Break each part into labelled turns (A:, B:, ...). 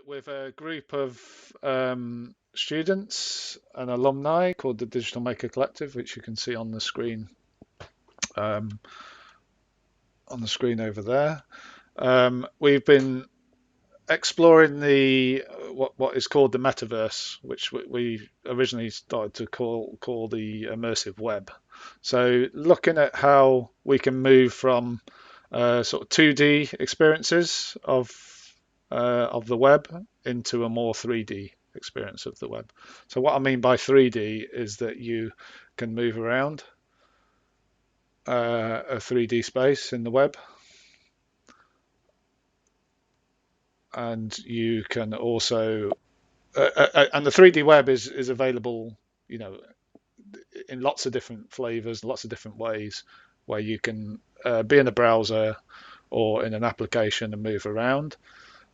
A: with a group of students and alumni called the Digital Maker Collective, which you can see um, on the screen over there. We've been exploring the what is called the Metaverse, which we originally started to call the immersive web. So looking at how we can move from sort of 2D experiences of the web into a more 3D experience of the web. So what I mean by 3D is that you can move around a 3D space in the web, and you can also and the 3D web is available, you know, in lots of different flavors, lots of different ways, where you can be in a browser or in an application and move around.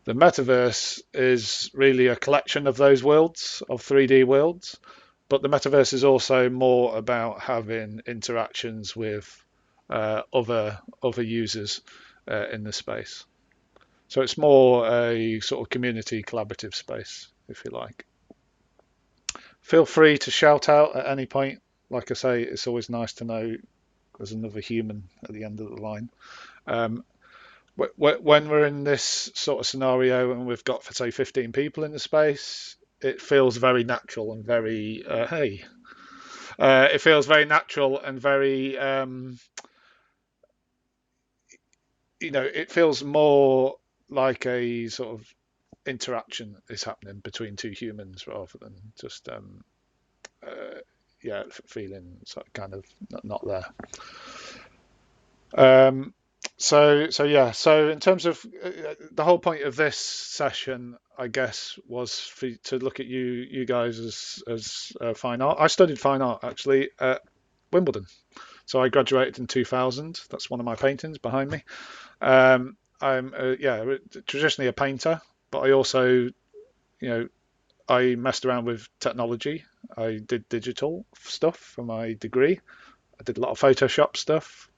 A: The metaverse is really a collection of those worlds, of 3D worlds, but the metaverse is also more about having interactions with other users in the space. So it's more a sort of community collaborative space, if you like. Feel free to shout out at any point. Like I say, it's always nice to know there's another human at the end of the line. Um, when we're in this sort of scenario and we've got, say, 15 people in the space, it feels very natural and very, it feels very natural and very, it feels more like a sort of interaction is happening between two humans rather than just yeah, feeling sort of kind of not there. So yeah. So in terms of the whole point of this session, I guess, was to look at you guys as fine art. I studied fine art actually at Wimbledon. So I graduated in 2000. That's one of my paintings behind me. I'm yeah, traditionally a painter, but I also, I messed around with technology. I did digital stuff for my degree. I did a lot of Photoshop stuff.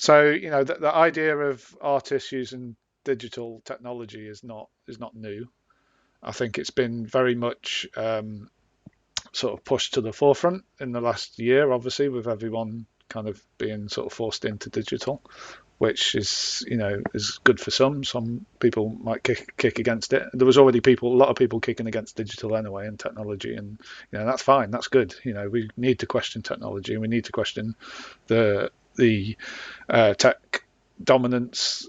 A: So the idea of artists using digital technology is not new. I think it's been very much sort of pushed to the forefront in the last year, obviously, with everyone kind of being sort of forced into digital, which is is good for some. Some people might kick against it. There was already a lot of people kicking against digital anyway and technology, and that's fine. That's good. We need to question technology, and we need to question the tech dominance,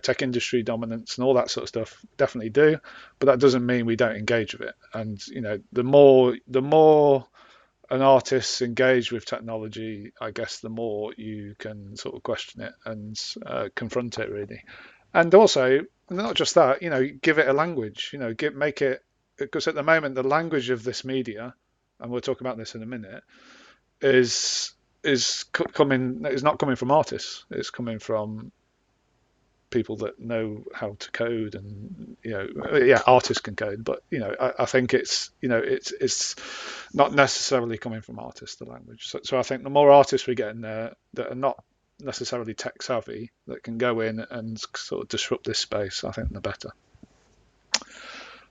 A: tech industry dominance, and all that sort of stuff. Definitely do, but that doesn't mean we don't engage with it. And the more an artist engaged with technology, I guess the more you can sort of question it and confront it really. And also, not just that, give it a language. Make it, because at the moment the language of this media, and we'll talk about this in a minute, is is not coming from artists. It's coming from people that know how to code, and yeah, artists can code, but I think it's not necessarily coming from artists, the language. So I think the more artists we get in there that are not necessarily tech savvy, that can go in and sort of disrupt this space, I think the better.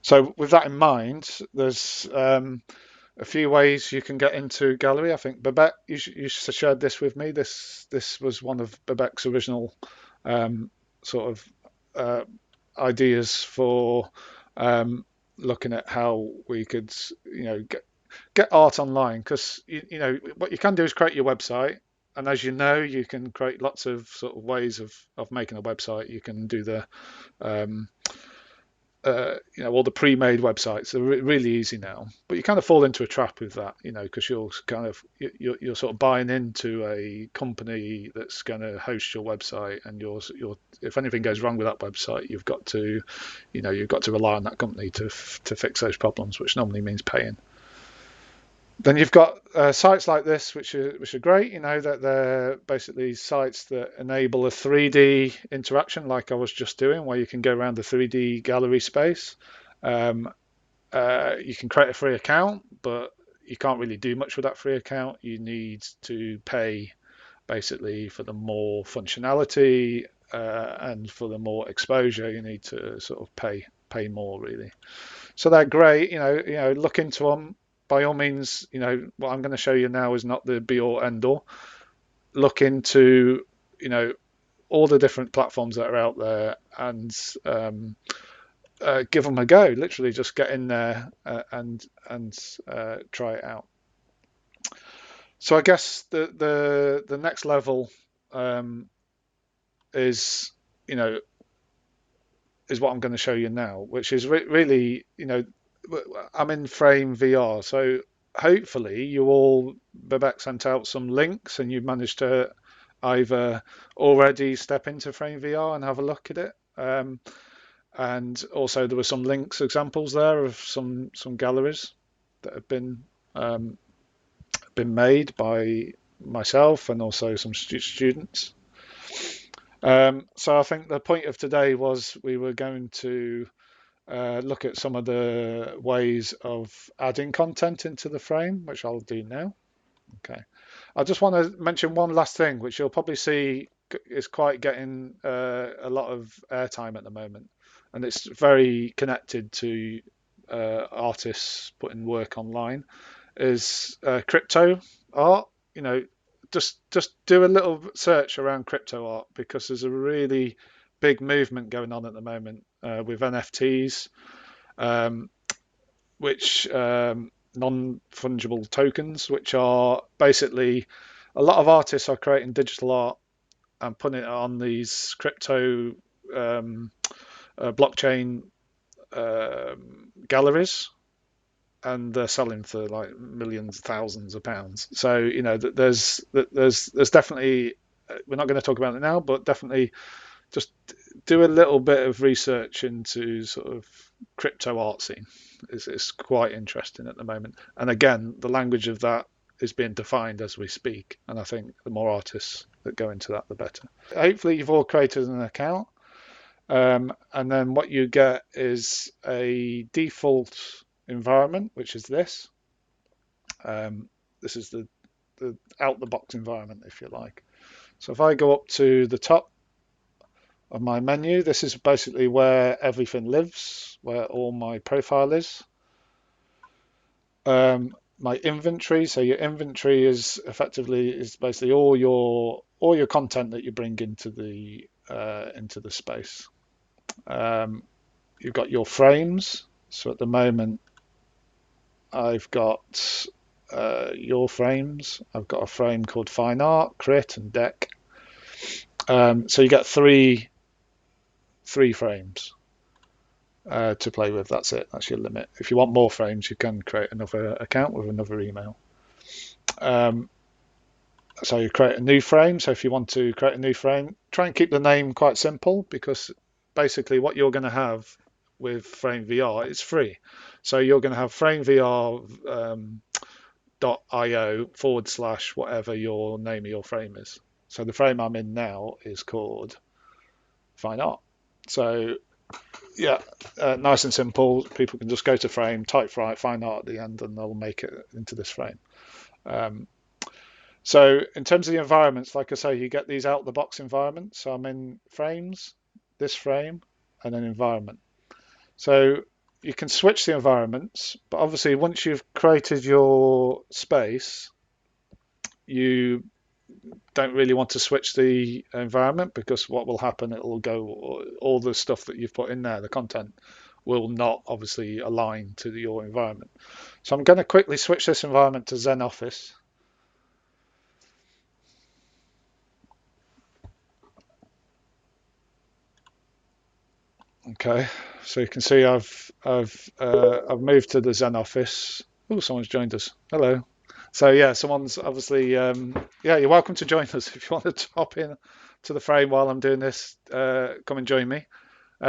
A: So with that in mind, there's a few ways you can get into gallery. I think Babette, you shared this with me. This was one of Babette's original sort of ideas for looking at how we could get art online, because what you can do is create your website, and as you can create lots of sort of ways of making a website. You can do the um, all the pre-made websites are really easy now, but you kind of fall into a trap with that, because you're sort of buying into a company that's going to host your website, and if anything goes wrong with that website, you've got to rely on that company to fix those problems, which normally means paying. Then you've got sites like this, which are great. That they're basically sites that enable a 3D interaction, like I was just doing, where you can go around the 3D gallery space. You can create a free account, but you can't really do much with that free account. You need to pay basically for the more functionality, and for the more exposure, you need to sort of pay pay more really. So they're great. Look into them by all means. What I'm going to show you now is not the be all end all. Look into all the different platforms that are out there and give them a go. Literally, just get in there and try it out. So I guess the next level is is what I'm going to show you now, which is really I'm in FrameVR, so hopefully you all Babak sent out some links and you've managed to either already step into FrameVR and have a look at it. And also there were some links examples there of some galleries that have been made by myself and also some students. So I think the point of today was we were going to look at some of the ways of adding content into the frame, which I'll do now. Okay. I just want to mention one last thing, which you'll probably see is quite getting a lot of airtime at the moment, and it's very connected to artists putting work online, is crypto art. Just do a little search around crypto art because there's a really big movement going on at the moment with NFTs, which non-fungible tokens, which are basically a lot of artists are creating digital art and putting it on these crypto blockchain galleries, and they're selling for like millions, thousands of pounds. So there's definitely, we're not going to talk about it now, but definitely just do a little bit of research into sort of crypto art scene. It's quite interesting at the moment. And again, the language of that is being defined as we speak. And I think the more artists that go into that, the better. Hopefully you've all created an account. And then what you get is a default environment, which is this. This is the out-the-box environment, if you like. So if I go up to the top of my menu, this is basically where everything lives, where all my profile is. My inventory, so your inventory is basically all your content that you bring into the space. You've got your frames. So at the moment, I've got your frames. I've got a frame called Fine Art, Crit, and Deck. So you get three frames to play with. That's it. That's your limit. If you want more frames, you can create another account with another email. So you create a new frame. So if you want to create a new frame, try and keep the name quite simple, because basically what you're going to have with FrameVR, it's free. So you're going to have FrameVR .io / whatever your name of your frame is. So the frame I'm in now is called Fine Art. So yeah, nice and simple. People can just go to frame, type Fine Art at the end, and they'll make it into this frame. So in terms of the environments, like I say, you get these out-the-box environments. So I'm in frames, this frame, and an environment. So you can switch the environments, but obviously once you've created your space, you don't really want to switch the environment, because what will happen, it will go, all the stuff that you've put in there, the content, will not obviously align to your environment. So I'm going to quickly switch this environment to Zen Office. Okay, so you can see I've moved to the Zen Office. Oh, someone's joined us. Hello. So yeah, someone's obviously yeah, you're welcome to join us if you want to hop in to the frame while I'm doing this. Come and join me.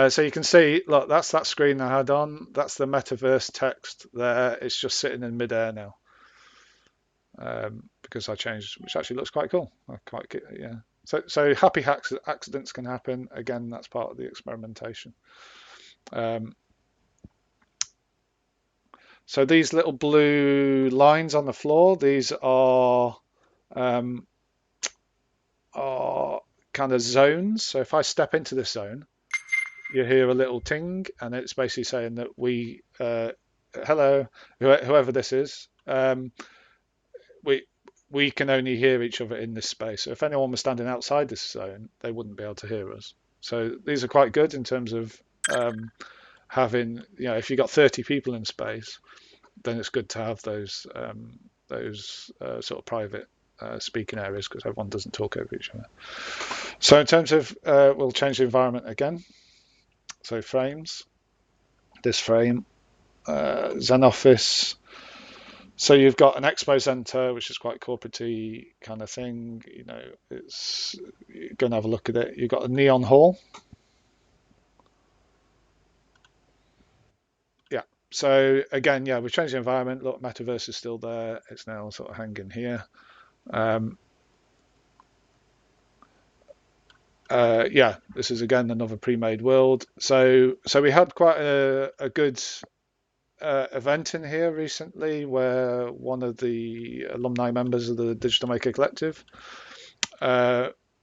A: So you can see, look, that's that screen I had on. That's the Metaverse text there. It's just sitting in midair now, because I changed, which actually looks quite cool. Yeah. So happy accidents can happen. Again, that's part of the experimentation. So these little blue lines on the floor, these are kind of zones. So if I step into this zone, you hear a little ting, and it's basically saying that hello, whoever this is, we we can only hear each other in this space. So if anyone was standing outside this zone, they wouldn't be able to hear us. So these are quite good in terms of having, if you've got 30 people in space, then it's good to have those sort of private speaking areas because everyone doesn't talk over each other. So in terms of, we'll change the environment again. So frames, this frame, Zen Office. So you've got an expo center, which is quite corporate-y kind of thing. It's you're going to have a look at it. You've got a neon hall. Yeah. So again, yeah, we've changed the environment. Look, Metaverse is still there. It's now sort of hanging here. Yeah, this is again another pre-made world. So we had quite a good event in here recently where one of the alumni members of the Digital Maker Collective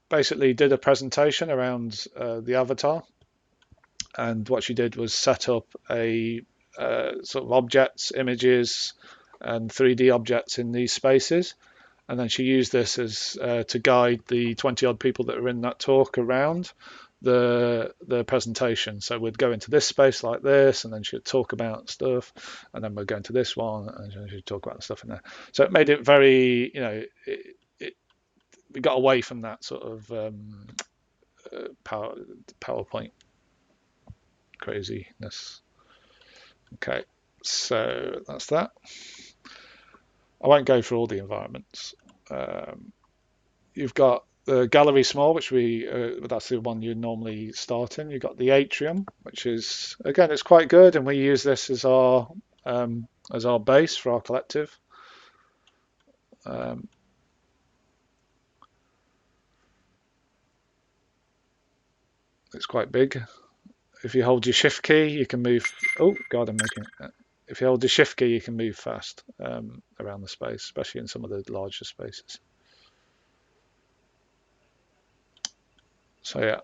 A: basically did a presentation around the avatar, and what she did was set up a sort of objects, images, and 3D objects in these spaces. And then she used this as to guide the 20 odd people that were in that talk around the presentation. So we'd go into this space like this, and then she'd talk about stuff, and then we'd go into this one, and she'd talk about the stuff in there. So it made it very, we got away from that sort of PowerPoint craziness. Okay, so that's that. I won't go through all the environments. You've got the gallery small, which that's the one you normally start in. You've got the Atrium, which is, again, it's quite good, and we use this as our base for our collective. It's quite big. If you hold your shift key, you can move. Oh God, I'm making it. If you hold the shift key, you can move fast around the space, especially in some of the larger spaces. So yeah,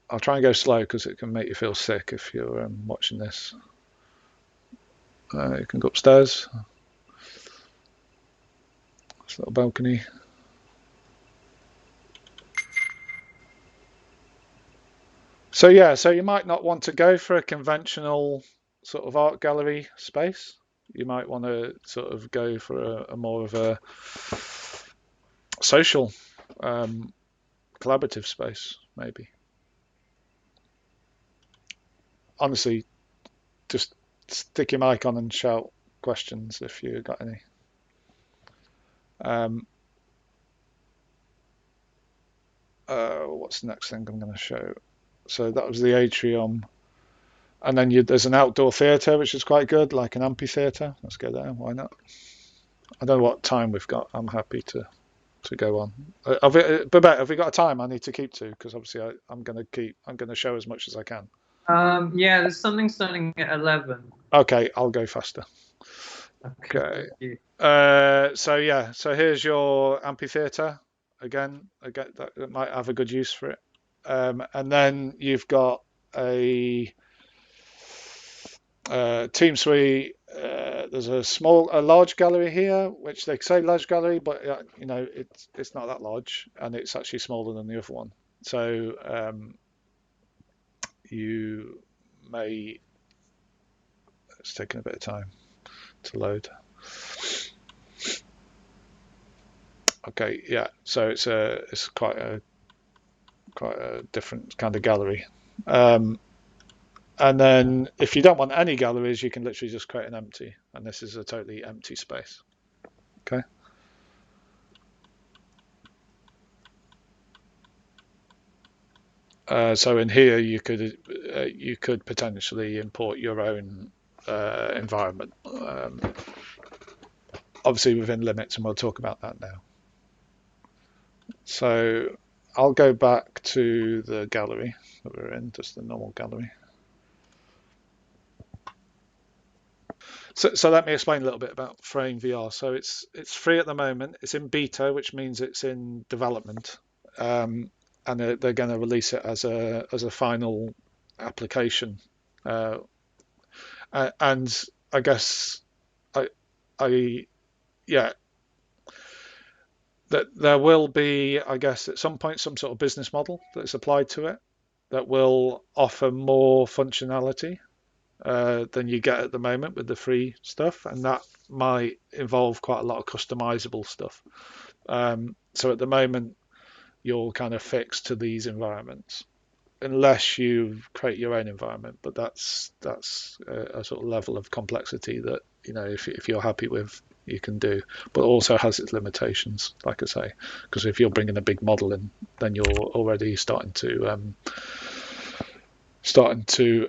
A: I'll try and go slow because it can make you feel sick if you're watching this. You can go upstairs. This little balcony. So yeah, so you might not want to go for a conventional sort of art gallery space. You might want to sort of go for a more of a social, collaborative space, maybe. Honestly, just stick your mic on and shout questions if you got any. What's the next thing I'm going to show? So that was the Atrium. And then there's an outdoor theatre, which is quite good, like an amphitheater. Let's go there. Why not? I don't know what time we've got. I'm happy to go on. Babette, have we got a time I need to keep to? Because obviously I'm going to show as much as I can.
B: Yeah, there's something starting at 11.
A: Okay, I'll go faster. Okay. So here's your amphitheater. Again, that might have a good use for it. And then you've got a team suite. There's a large gallery here, which they say large gallery, but it's not that large, and it's actually smaller than the other one. So you may. It's taking a bit of time to load. Okay, yeah. So it's quite a different kind of gallery. And then if you don't want any galleries, you can literally just create an empty, and this is a totally empty space. Okay. So in here you could potentially import your own environment, obviously within limits, and we'll talk about that now. So I'll go back to the gallery that we're in, just the normal gallery. So let me explain a little bit about FrameVR. So it's free at the moment. It's in beta, which means it's in development. and they're going to release it as a final application. Uh, and I guess I I yeah, that there will be, I guess, at some point some sort of business model that's applied to it that will offer more functionality than you get at the moment with the free stuff, and that might involve quite a lot of customizable stuff. So at the moment, you're kind of fixed to these environments unless you create your own environment. But that's a sort of level of complexity that, if you're happy with, you can do, but also has its limitations, like I say, because if you're bringing a big model in, then you're already starting to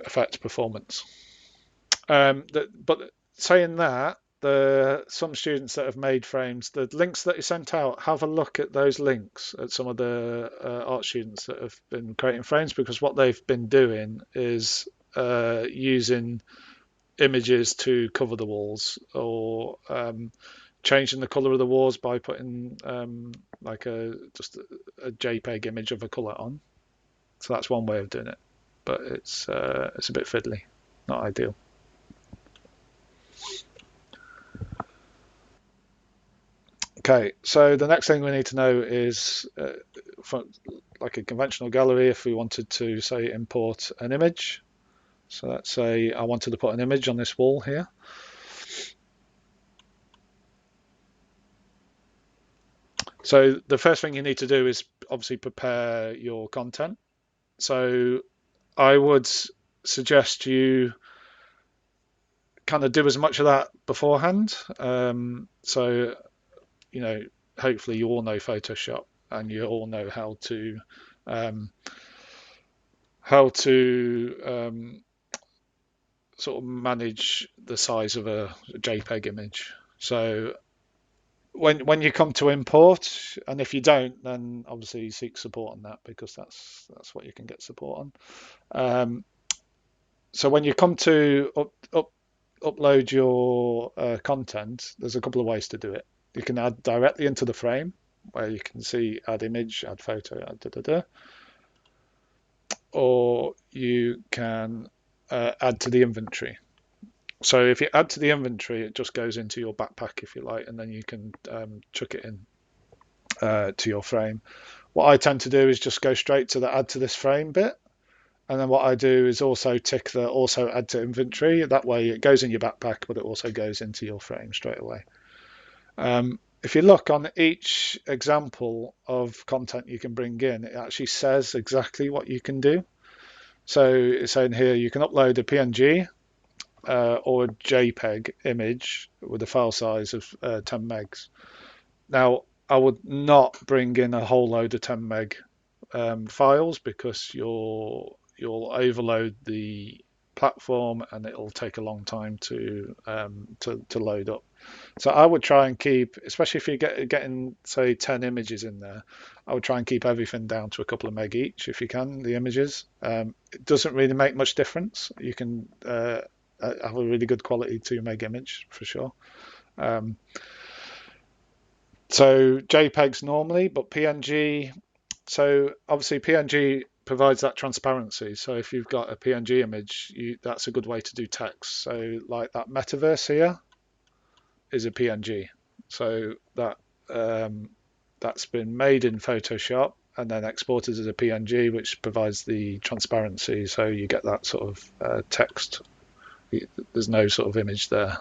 A: affect performance. But saying that, some students that have made frames, the links that you sent out, have a look at those links at some of the art students that have been creating frames, because what they've been doing is using images to cover the walls, or changing the color of the walls by putting like just a JPEG image of a color on. So that's one way of doing it, but it's a bit fiddly, not ideal. Okay, so the next thing we need to know is, like a conventional gallery, if we wanted to, say, import an image. So let's say I wanted to put an image on this wall here. So the first thing you need to do is obviously prepare your content. So I would suggest you kind of do as much of that beforehand. So, hopefully you all know Photoshop, and you all know um, how to sort of manage the size of a JPEG image. So when you come to import, and if you don't, then obviously seek support on that, because that's what you can get support on. So when you come to upload your content, there's a couple of ways to do it. You can add directly into the frame, where you can see add image, add photo, add da da da, or you can add to the inventory. So if you add to the inventory, it just goes into your backpack, if you like, and then you can chuck it in to your frame. What I tend to do is just go straight to the add to this frame bit, and then what I do is also tick the also add to inventory. That way it goes in your backpack, but it also goes into your frame straight away. If you look on each example of content you can bring in, it actually says exactly what you can do. So it's saying here you can upload a PNG or a JPEG image with a file size of 10 megs. Now, I would not bring in a whole load of 10 meg files, because you'll overload the platform and it'll take a long time to load up. So I would try and keep, especially if you're getting, say, 10 images in there, I would try and keep everything down to a couple of meg each if you can, the images. It doesn't really make much difference. You can have a really good quality 2 meg image for sure. So JPEGs normally, but PNG, so obviously PNG provides that transparency. So if you've got a PNG image, that's a good way to do text. So like that Metaverse here is a PNG. So that's been made in Photoshop and then exported as a PNG, which provides the transparency. So you get that sort of text. There's no sort of image there,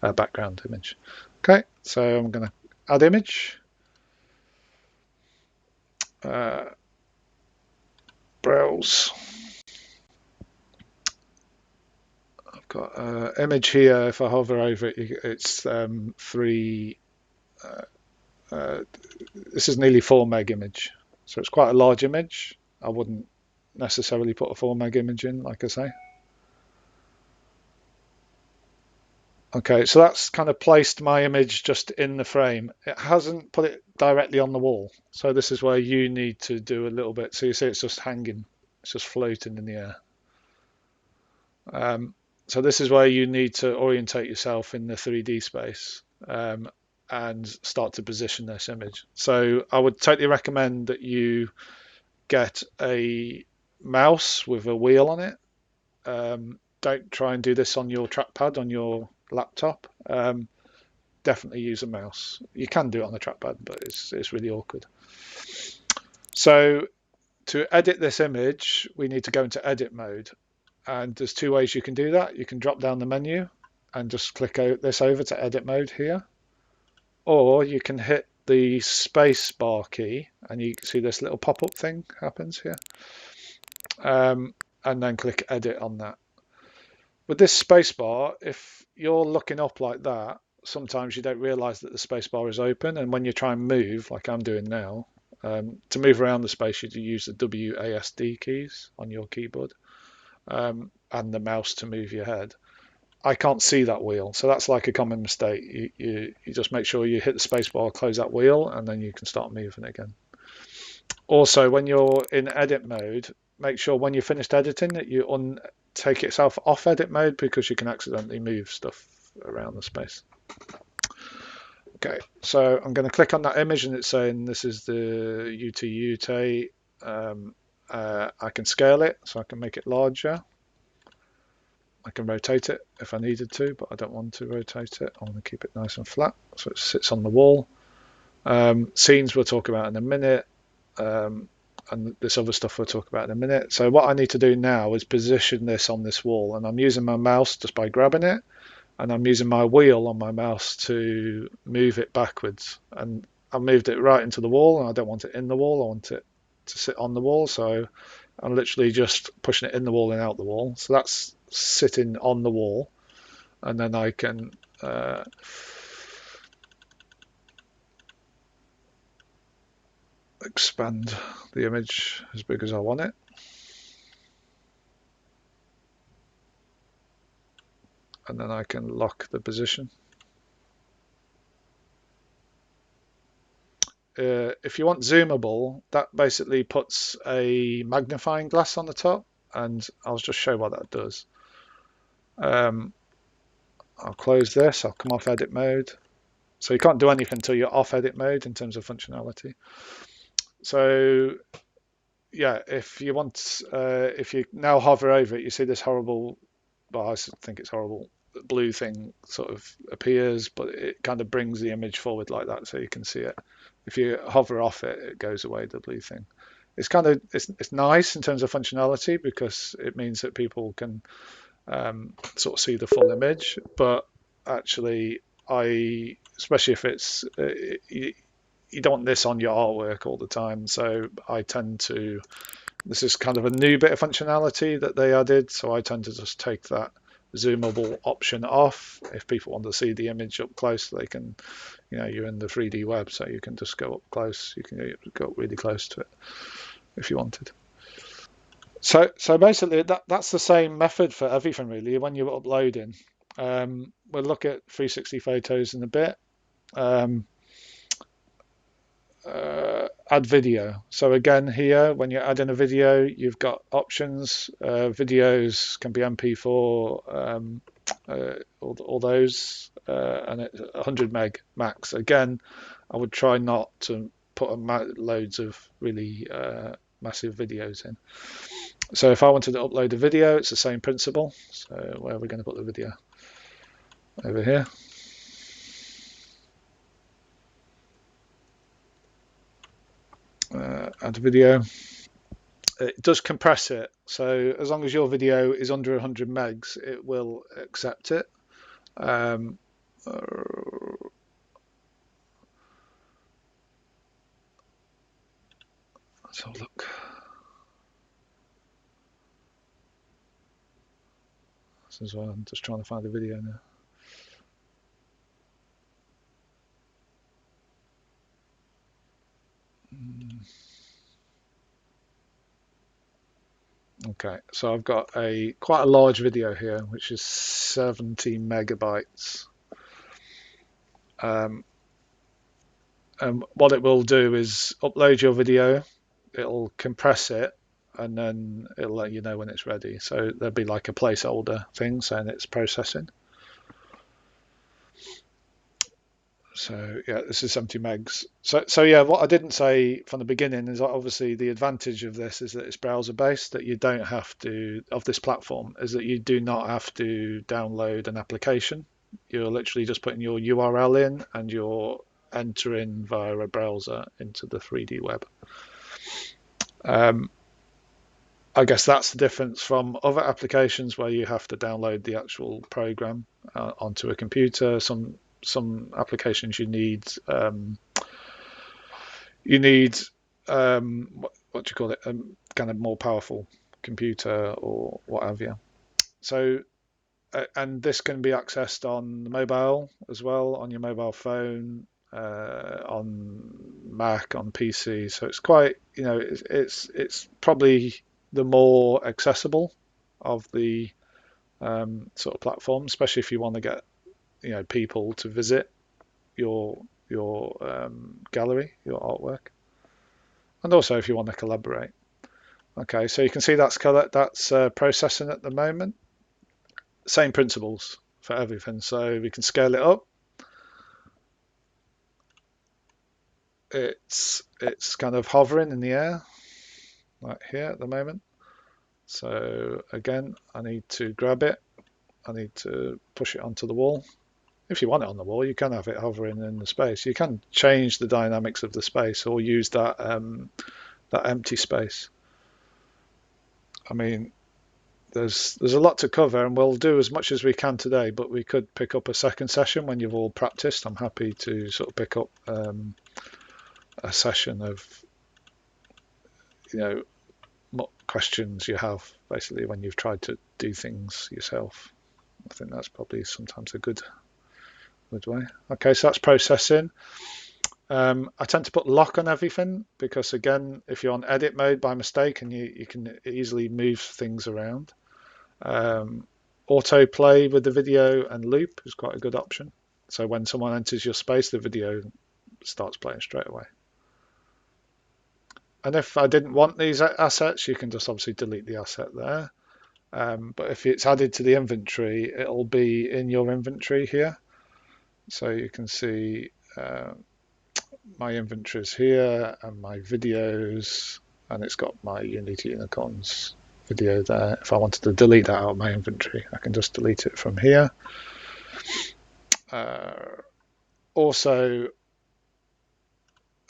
A: background image. Okay, so I'm going to add image. Browse. I've got image here. If I hover over it, it's three. This is nearly 4 meg image, so it's quite a large image. I wouldn't necessarily put a 4 meg image in, like I say. Okay, so that's kind of placed my image just in the frame. It hasn't put it directly on the wall. So this is where you need to do a little bit. So you see it's just hanging, it's just floating in the air. So this is where you need to orientate yourself in the 3D space and start to position this image. So I would totally recommend that you get a mouse with a wheel on it. Don't try and do this on your trackpad on your laptop. Definitely use a mouse. You can do it on the trackpad, but it's really awkward. So to edit this image, we need to go into edit mode. And there's two ways you can do that. You can drop down the menu and just click this over to edit mode here. Or you can hit the space bar key and you can see this little pop-up thing happens here. And then click edit on that. With this space bar, if you're looking up like that, sometimes you don't realize that the space bar is open. And when you try and move, like I'm doing now, to move around the space, you use the WASD keys on your keyboard and the mouse to move your head. I can't see that wheel, so that's like a common mistake. You just make sure you hit the space bar, close that wheel, and then you can start moving again. Also, when you're in edit mode, make sure when you're finished editing that you take itself off edit mode because you can accidentally move stuff around the space. Okay, so I'm going to click on that image and it's saying this is the UT Ute. I can scale it, so I can make it larger. I can rotate it if I needed to, but I don't want to rotate it. I want to keep it nice and flat, so it sits on the wall. Scenes we'll talk about in a minute, and this other stuff we'll talk about in a minute. So what I need to do now is position this on this wall, and I'm using my mouse just by grabbing it, and I'm using my wheel on my mouse to move it backwards. And I moved it right into the wall, and I don't want it in the wall, I want it to sit on the wall, so I'm literally just pushing it in the wall and out the wall. So that's sitting on the wall, and then I can expand the image as big as I want it. And then I can lock the position. If you want zoomable, that basically puts a magnifying glass on the top, and I'll just show what that does. I'll close this, I'll come off edit mode. So you can't do anything until you're off edit mode in terms of functionality. So yeah, if you want, if you now hover over it, you see this horrible, well, I think it's horrible, blue thing sort of appears, but it kind of brings the image forward like that so you can see it. If you hover off it, it goes away, the blue thing. It's kind of, it's nice in terms of functionality because it means that people can sort of see the full image, but actually especially if it's, you don't want this on your artwork all the time, so I tend to, this is kind of a new bit of functionality that they added, so I tend to just take that zoomable option off. If people want to see the image up close, they can, you're in the 3D web, so you can just go up close, you can go up really close to it if you wanted. So basically that's the same method for everything really when you're uploading. We'll look at 360 photos in a bit. Add video. So again here, when you're adding a video, you've got options. Videos can be MP4, all those, and it's 100 meg max. Again, I would try not to put loads of really massive videos in. So if I wanted to upload a video, it's the same principle. So where are we going to put the video? Over here. Add video. It does compress it, so as long as your video is under 100 megs, it will accept it. Let's have a look. This is why I'm just trying to find the video now. Okay, so I've got quite a large video here, which is 70 megabytes. And what it will do is upload your video, it'll compress it, and then it'll let you know when it's ready. So there'll be like a placeholder thing saying it's processing. So yeah, this is 70 megs. So yeah, what I didn't say from the beginning is that obviously the advantage of this is that it's browser based, that you don't have to, of this platform, is that you do not have to download an application. You're literally just putting your URL in and you're entering via a browser into the 3D web. I guess that's the difference from other applications where you have to download the actual program onto a computer. Some applications you need what do you call it, kind of more powerful computer or what have you. So and this can be accessed on the mobile as well, on your mobile phone, on Mac, on PC. So it's quite, it's probably the more accessible of the sort of platforms, especially if you want to get people to visit your gallery, your artwork, and also if you want to collaborate. Okay, so you can see that's processing at the moment. Same principles for everything. So we can scale it up. It's kind of hovering in the air, like here at the moment. So again, I need to grab it. I need to push it onto the wall. If you want it on the wall, you can have it hovering in the space. You can change the dynamics of the space or use that empty space. I mean, there's a lot to cover, and we'll do as much as we can today, but we could pick up a second session when you've all practiced. I'm happy to sort of pick up a session of what questions you have basically when you've tried to do things yourself. I think that's probably sometimes a good way. Okay, so that's processing. I tend to put lock on everything because, again, if you're on edit mode by mistake, and you can easily move things around. Autoplay with the video and loop is quite a good option. So when someone enters your space, the video starts playing straight away. And if I didn't want these assets, you can just obviously delete the asset there. But if it's added to the inventory, it'll be in your inventory here. So you can see my inventories here and my videos, and it's got my Unity Unicorns video there. If I wanted to delete that out of my inventory, I can just delete it from here. Also,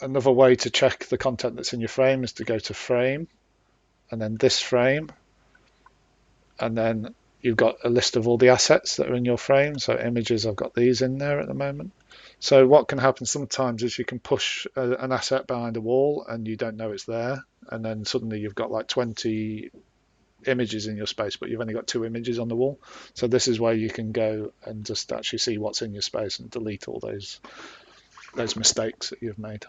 A: another way to check the content that's in your frame is to go to frame and then this frame, and then you've got a list of all the assets that are in your frame. So images, I've got these in there at the moment. So what can happen sometimes is you can push an asset behind a wall and you don't know it's there, and then suddenly you've got like 20 images in your space, but you've only got 2 images on the wall. So this is where you can go and just actually see what's in your space and delete all those mistakes that you've made.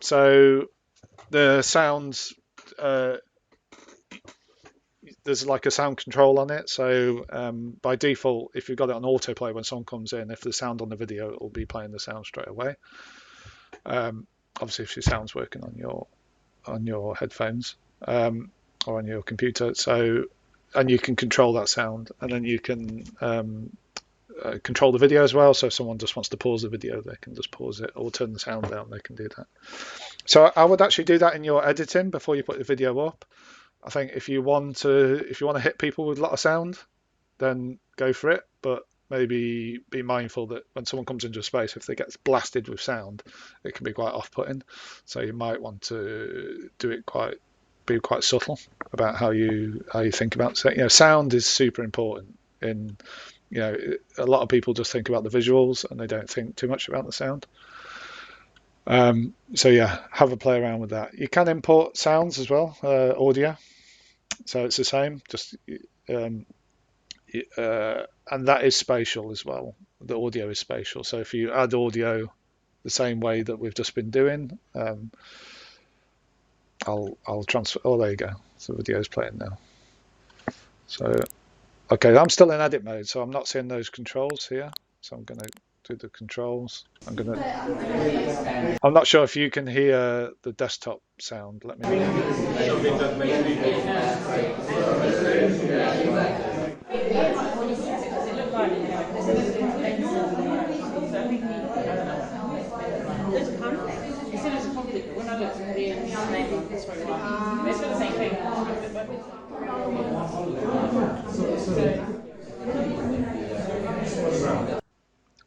A: So the sounds, there's like a sound control on it. So by default, if you've got it on autoplay, when someone comes in, if there's sound on the video, it will be playing the sound straight away. Obviously, if your sound's working on your headphones or on your computer. So, and you can control that sound, and then you can control the video as well. So if someone just wants to pause the video, they can just pause it, or turn the sound down, they can do that. So I would actually do that in your editing before you put the video up. I think if you want to hit people with a lot of sound, then go for it. But maybe be mindful that when someone comes into a space, if they get blasted with sound, it can be quite off-putting. So you might want to be quite subtle about how you think about it. Sound is super important. A lot of people just think about the visuals and they don't think too much about the sound. So yeah, have a play around with that. You can import sounds as well, audio. So it's the same, just and that is spatial as well. The audio is spatial. So if you add audio the same way that we've just been doing, I'll transfer. Oh, there you go. So the video is playing now. So okay, I'm still in edit mode, so I'm not seeing those controls here. So I'm going to do the controls. I'm not sure if you can hear the desktop sound. Let me know.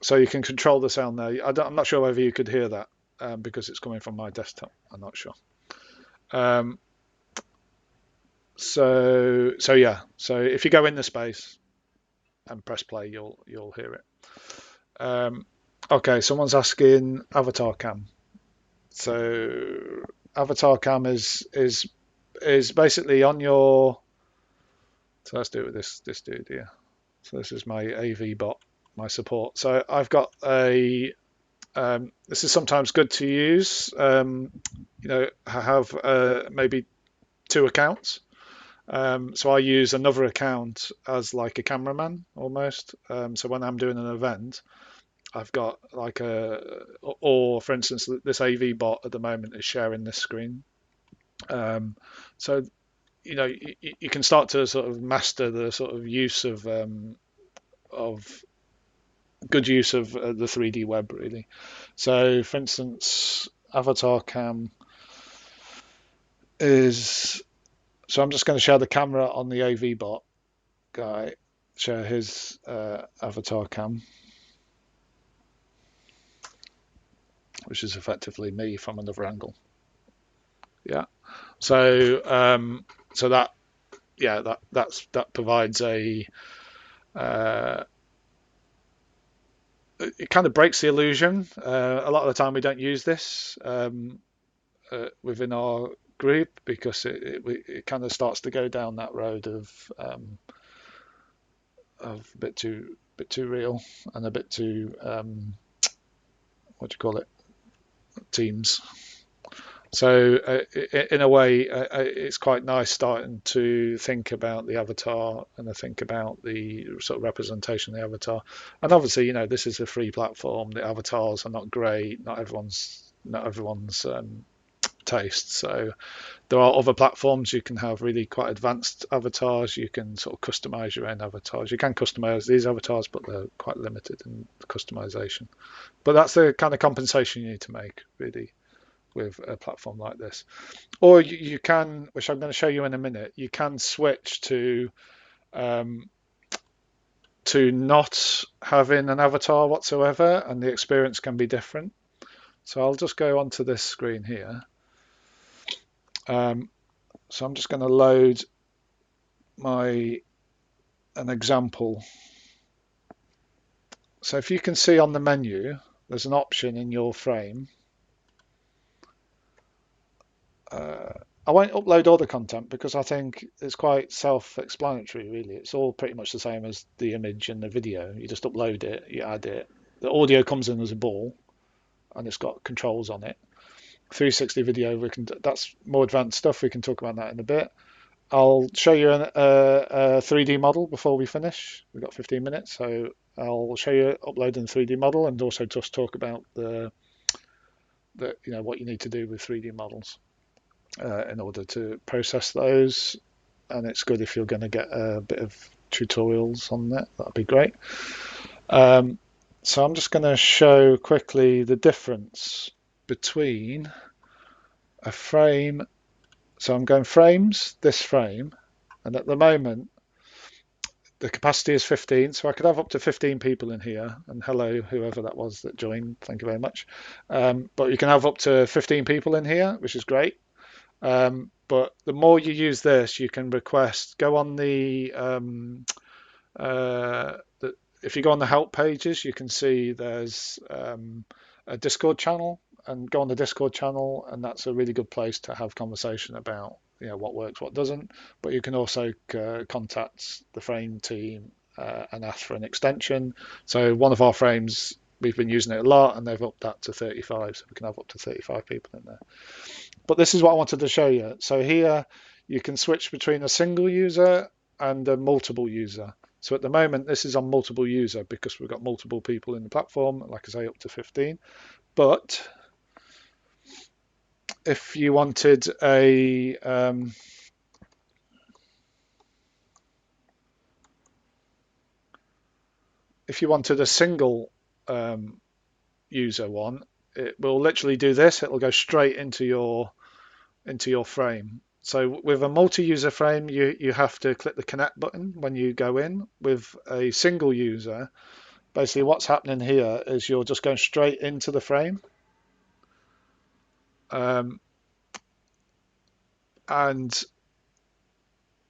A: So you can control the sound there. I'm not sure whether you could hear that because it's coming from my desktop. I'm not sure. So yeah. So if you go in the space and press play, you'll hear it. Okay, someone's asking avatar cam. So avatar cam is basically on your. So let's do it with this dude here. So this is my AV bot, my support. So I've got a. This is sometimes good to use. Have maybe 2 accounts. So I use another account as like a cameraman almost. So when I'm doing an event, I've got like or for instance, this AV bot at the moment is sharing this screen. So you can start to sort of master the sort of use of good use of the 3D web really. So for instance, avatar cam is. So I'm just going to share the camera on the AV bot guy, share his avatar cam, which is effectively me from another angle. Yeah. So that provides a it kind of breaks the illusion. A lot of the time we don't use this within our group because it kind of starts to go down that road of a bit too real and a bit too what do you call it, teams. So in a way, it's quite nice starting to think about the avatar and to think about the sort of representation of the avatar. And obviously, this is a free platform. The avatars are not great. Not everyone's taste. So there are other platforms you can have really quite advanced avatars. You can sort of customize your own avatars. You can customize these avatars, but they're quite limited in customization. But that's the kind of compensation you need to make, really, with a platform like this. Or you can, which I'm going to show you in a minute, you can switch to not having an avatar whatsoever, and the experience can be different. So I'll just go onto this screen here. So I'm just going to load an example. So if you can see on the menu, there's an option in your frame. I won't upload all the content because I think it's quite self-explanatory, really. It's all pretty much the same as the image and the video. You just upload it, you add it. The audio comes in as a ball, and it's got controls on it. 360 video, that's more advanced stuff. We can talk about that in a bit. I'll show you a 3D model before we finish. We've got 15 minutes, so I'll show you uploading the 3D model and also just talk about what you need to do with 3D models in order to process those. And it's good if you're going to get a bit of tutorials on that. That'd be great. So I'm just going to show quickly the difference between a frame. So I'm going frames, this frame, and at the moment the capacity is 15, so I could have up to 15 people in here. And hello, whoever that was that joined, thank you very much. But you can have up to 15 people in here, which is great. But the more you use this, you can request, go on if you go on the help pages, you can see there's a Discord channel, and go on the Discord channel, and that's a really good place to have conversation about what works, what doesn't. But you can also contact the frame team and ask for an extension. So one of our frames, we've been using it a lot, and they've upped that to 35, so we can have up to 35 people in there. But this is what I wanted to show you. So here you can switch between a single user and a multiple user. So at the moment, this is on multiple user because we've got multiple people in the platform, like I say, up to 15. But if you wanted a single user one, it will literally do this. It'll go straight into your into your frame. So with a multi-user frame, you have to click the connect button when you go in. With a single user, basically what's happening here is you're just going straight into the frame. And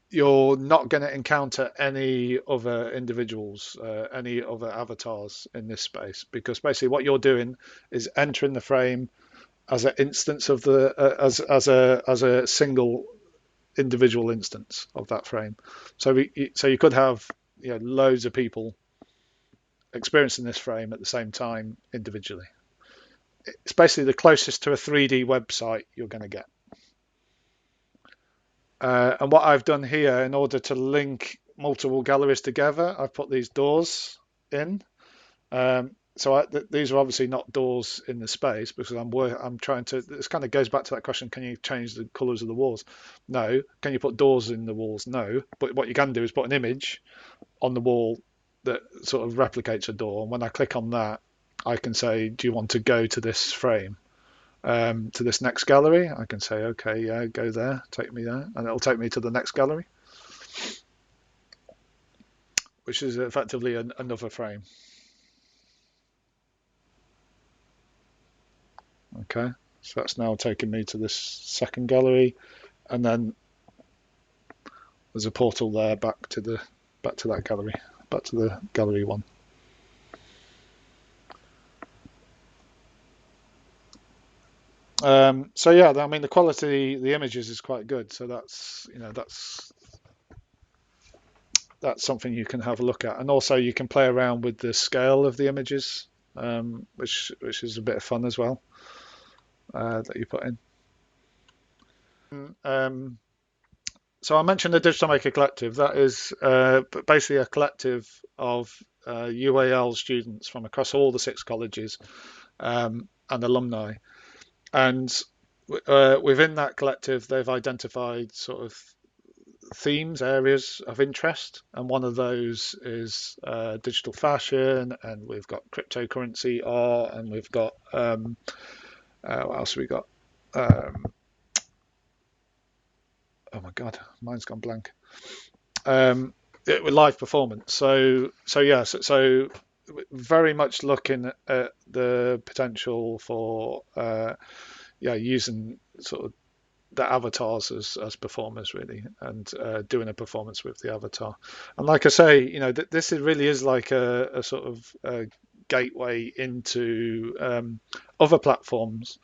A: you're not going to encounter any other individuals, any other avatars in this space, because basically what you're doing is entering the frame as an instance of the as a single individual instance of that frame. So you could have loads of people experiencing this frame at the same time individually. It's basically the closest to a 3D website you're going to get. And what I've done here, in order to link multiple galleries together, I've put these doors in. These are obviously not doors in the space, because I'm trying to. This kind of goes back to that question: can you change the colours of the walls? No. Can you put doors in the walls? No. But what you can do is put an image on the wall that sort of replicates a door. And when I click on that, I can say, do you want to go to this frame? To this next gallery, I can say, okay, yeah, go there, take me there, and it'll take me to the next gallery, which is effectively another frame. Okay, so that's now taking me to this second gallery, and then there's a portal there back to that gallery, back to the gallery one. So yeah, I mean the quality of the images is quite good. So that's that's something you can have a look at, and also you can play around with the scale of the images, which is a bit of fun as well, that you put in. So I mentioned the Digital Maker Collective. That is basically a collective of UAL students from across all the 6 colleges, and alumni. And within that collective, they've identified sort of themes, areas of interest, and one of those is digital fashion, and we've got cryptocurrency art, and we've got what else have we got? Oh my god, mine's gone blank. With live performance. So very much looking at the potential for using sort of the avatars as performers, really, and doing a performance with the avatar. And like I say, this really is like a sort of a gateway into other platforms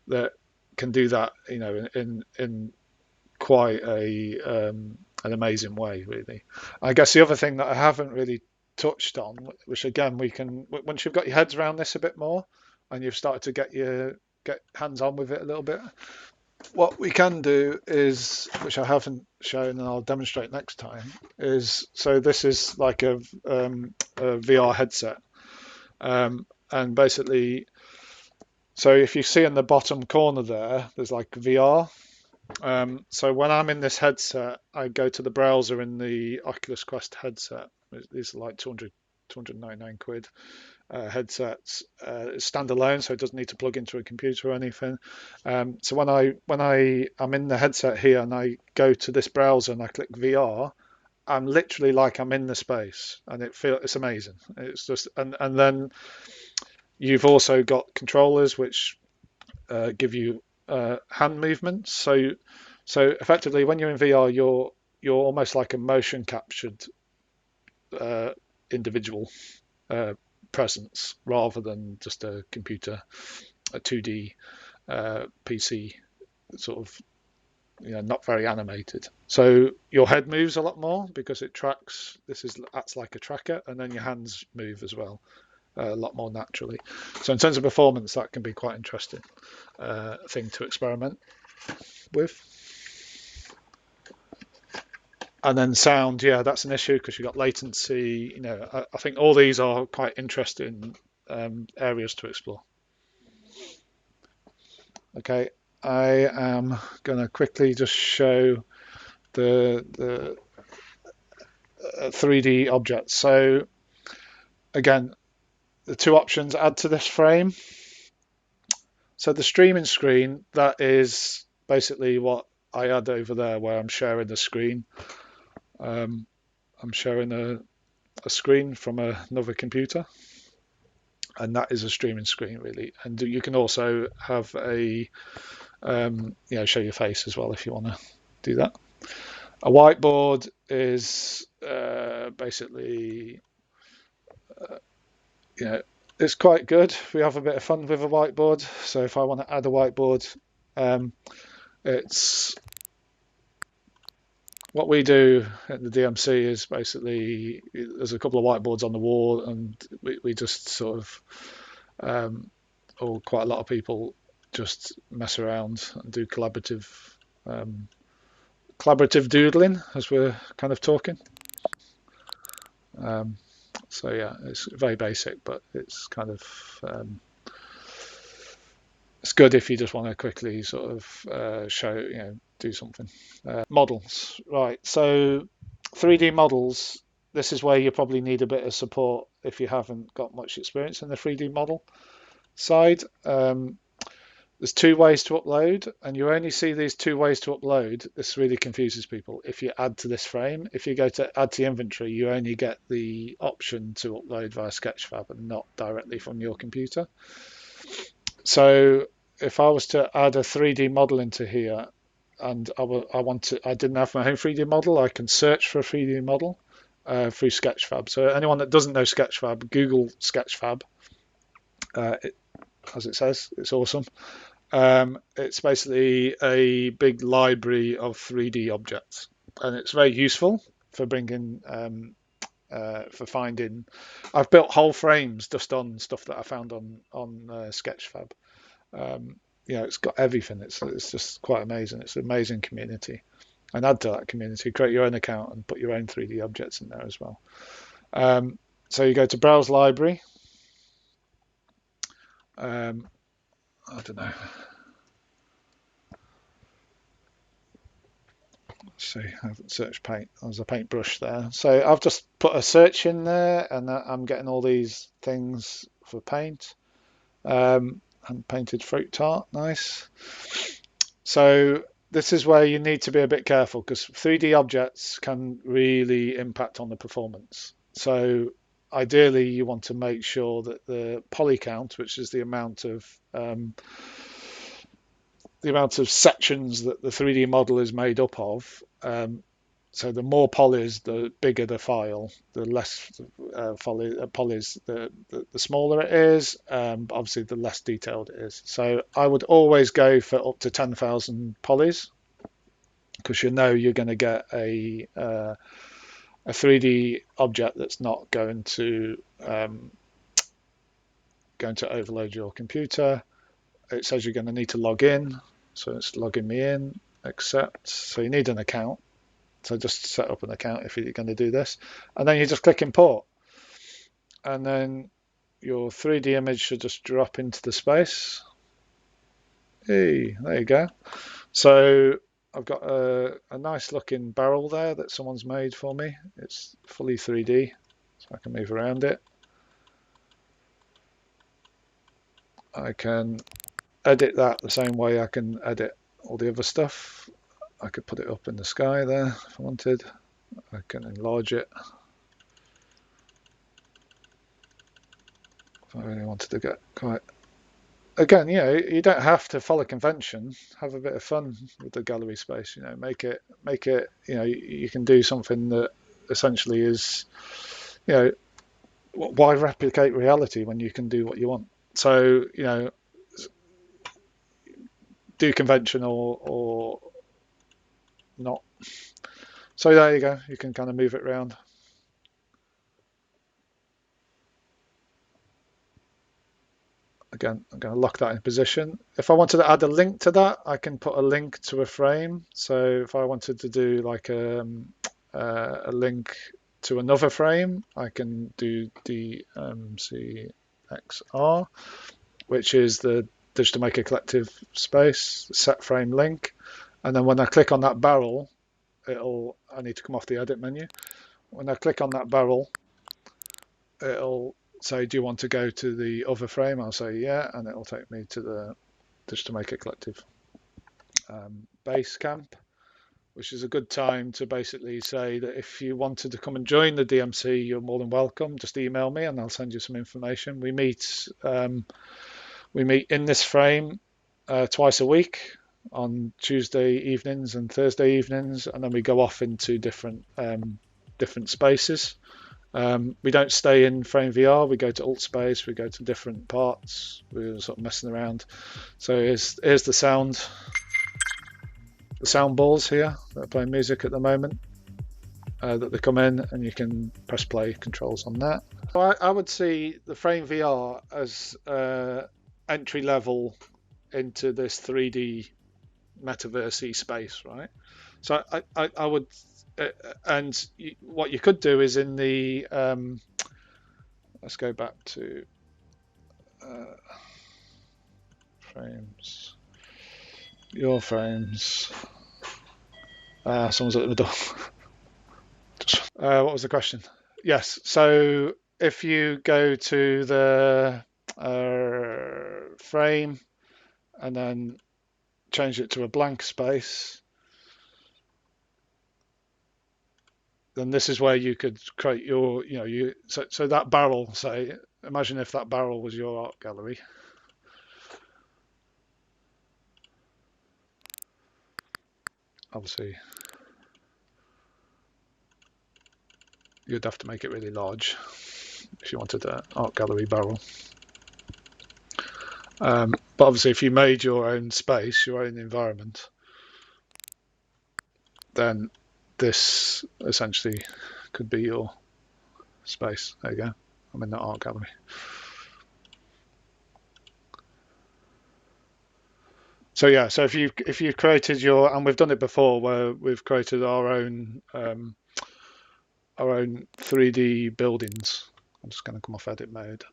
A: that can do that, in quite an amazing way, really. I guess the other thing that I haven't really touched on, which again we can, once you've got your heads around this a bit more, and you've started to get hands on with it a little bit, what we can do is, which I haven't shown and I'll demonstrate next time, is, so this is like a VR headset, and basically, so if you see in the bottom corner there's like VR. So when I'm in this headset, I go to the browser in the Oculus Quest headset. These are like 299 quid headsets. It's standalone, so it doesn't need to plug into a computer or anything. So when I'm in the headset here and I go to this browser and I click VR, I'm literally like I'm in the space, and it's amazing. It's just, and then you've also got controllers which give you hand movements. So effectively, when you're in VR, you're almost like a motion captured individual presence, rather than just a computer, a 2D PC, sort of, not very animated. So your head moves a lot more because it tracks. Acts like a tracker, and then your hands move as well, a lot more naturally. So in terms of performance, that can be quite interesting thing to experiment with. And then sound, yeah, that's an issue because you've got latency. I think all these are quite interesting areas to explore. Okay, I am going to quickly just show the 3D objects. So again, the 2 options: add to this frame. So the streaming screen, that is basically what I had over there, where I'm sharing the screen. I'm sharing a screen from another computer, and that is a streaming screen really. And you can also have a show your face as well if you want to do that. A whiteboard is basically it's quite good. We have a bit of fun with a whiteboard. So if I want to add a whiteboard, it's what we do at the DMC is basically there's a couple of whiteboards on the wall, and we just sort of, or quite a lot of people just mess around and do collaborative doodling as we're kind of talking. So yeah, it's very basic, but it's kind of it's good if you just want to quickly sort of show, do something. Models, right? So 3D models. This is where you probably need a bit of support if you haven't got much experience in the 3D model side. There's two ways to upload, and you only see these two ways to upload. This really confuses people. If you add to this frame, if you go to add to inventory, you only get the option to upload via Sketchfab and not directly from your computer. So if I was to add a 3D model into here, and I didn't have my own 3D model, I can search for a 3D model through Sketchfab. So anyone that doesn't know Sketchfab, Google Sketchfab. As it says, it's awesome. It's basically a big library of 3D objects, and it's very useful for bringing for finding. I've built whole frames just on stuff that I found on Sketchfab. It's got everything. It's just quite amazing. It's an amazing community, and add to that community. Create your own account and put your own 3D objects in there as well. So you go to Browse Library. I don't know. See, I haven't searched paint. There's a paintbrush there. So I've just put a search in there, and I'm getting all these things for paint. And painted fruit tart, nice. So this is where you need to be a bit careful because 3D objects can really impact on the performance. So ideally, you want to make sure that the poly count, which is the amount of sections that the 3D model is made up of. So the more polys, the bigger the file. The less polys, the smaller it is. But obviously, the less detailed it is. So I would always go for up to 10,000 polys because you're going to get a 3D object that's not going to overload your computer. It says you're going to need to log in. So it's logging me in, accept. So you need an account. So just set up an account if you're going to do this. And then you just click import. And then your 3D image should just drop into the space. Hey, there you go. So I've got a nice looking barrel there that someone's made for me. It's fully 3D, so I can move around it. I can edit that the same way I can edit all the other stuff. I could put it up in the sky there if I wanted. I can enlarge it if I really wanted to get quite. Again, you don't have to follow convention. Have a bit of fun with the gallery space. Make it. You can do something that essentially is, why replicate reality when you can do what you want? So do convention or not. So there you go. You can kind of move it around. Again, I'm going to lock that in position. If I wanted to add a link to that, I can put a link to a frame. So if I wanted to do like a link to another frame, I can do DMCXR, which is the Digital Maker Collective space, set frame link. And then when I click on that barrel, I need to come off the edit menu. When I click on that barrel, it'll say, do you want to go to the other frame? I'll say yeah, and it'll take me to the Digital Maker Collective. base camp, which is a good time to basically say that if you wanted to come and join the DMC, you're more than welcome. Just email me and I'll send you some information. We meet in this frame twice a week on Tuesday evenings and Thursday evenings, and then we go off into different spaces. We don't stay in FrameVR. We go to alt space. We go to different parts. We're sort of messing around. So here's the sound balls here that are playing music at the moment. That they come in, and you can press play controls on that. So I would see the FrameVR as entry level into this 3D metaverse space, right? So I would, and what you could do is in the let's go back to frames, your frames. Someone's at the door. What was the question? Yes, so if you go to the frame and then change it to a blank space, then this is where you could create your, so that barrel, say, imagine if that barrel was your art gallery. Obviously, you'd have to make it really large if you wanted an art gallery barrel. But obviously, if you made your own space, your own environment, then this essentially could be your space. There you go. I'm in the art gallery. So yeah, so if you've created your, and we've done it before, where we've created our own 3D buildings. I'm just going to come off edit mode.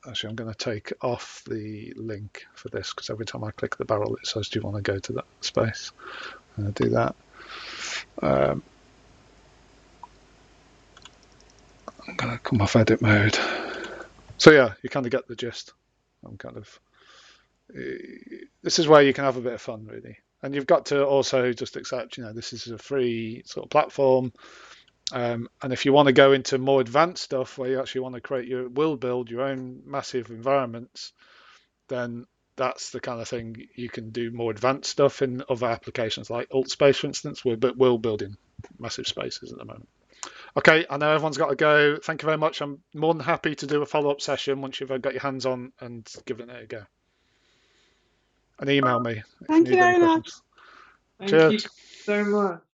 A: Actually, I'm going to take off the link for this because every time I click the barrel, it says, "Do you want to go to that space?" I'm going to do that. I'm going to come off edit mode. So yeah, you kind of get the gist. This is where you can have a bit of fun, really. And you've got to also just accept, this is a free sort of platform. And if you want to go into more advanced stuff where you actually want to build your own massive environments, then that's the kind of thing you can do more advanced stuff in other applications like alt space, for instance. We're building massive spaces at the moment. Okay, I know everyone's got to go. Thank you very much. I'm more than happy to do a follow-up session once you've got your hands on and given it a go. And email me if
C: Thank
A: you need
C: you
A: any
C: very
A: questions.
C: much.
B: Thank you so much.